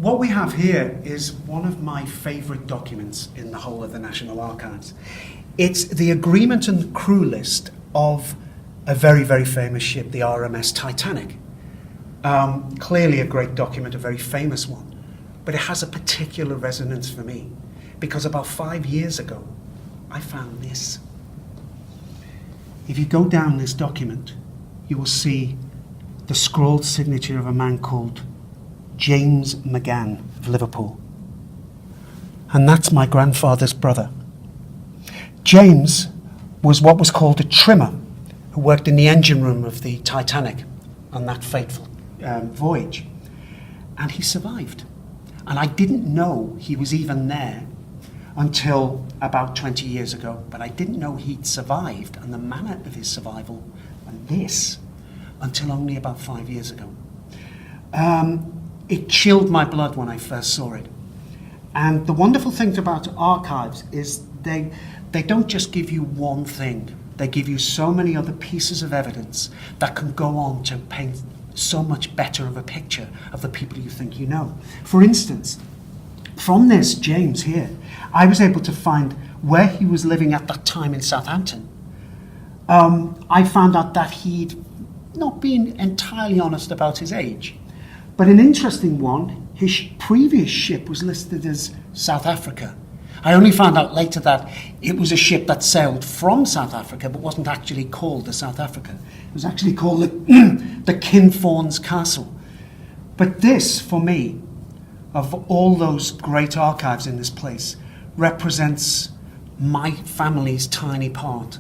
what we have here is one of my favourite documents in the whole of the National Archives. It's the agreement and crew list of a very, very famous ship, the RMS Titanic. Clearly a great document, a very famous one. But it has a particular resonance for me, because about 5 years ago, I found this. If you go down this document, you will see the scrawled signature of a man called James McGann of Liverpool. And that's my grandfather's brother. James was what was called a trimmer, who worked in the engine room of the Titanic on that fateful voyage. And he survived. And I didn't know he was even there until about 20 years ago, but I didn't know he'd survived and the manner of his survival and this until only about 5 years ago. It chilled my blood when I first saw it. And the wonderful thing about archives is they don't just give you one thing. They give you so many other pieces of evidence that can go on to paint so much better of a picture of the people you think you know. For instance, from this James here, I was able to find where he was living at that time in Southampton. I found out that he'd not been entirely honest about his age. But an interesting one, his previous ship was listed as South Africa. I only found out later that it was a ship that sailed from South Africa but wasn't actually called the South Africa. It was actually called the Kinfauns Castle. But this, for me, of all those great archives in this place, represents my family's tiny part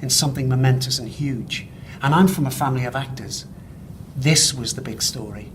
in something momentous and huge. And I'm from a family of actors. This was the big story.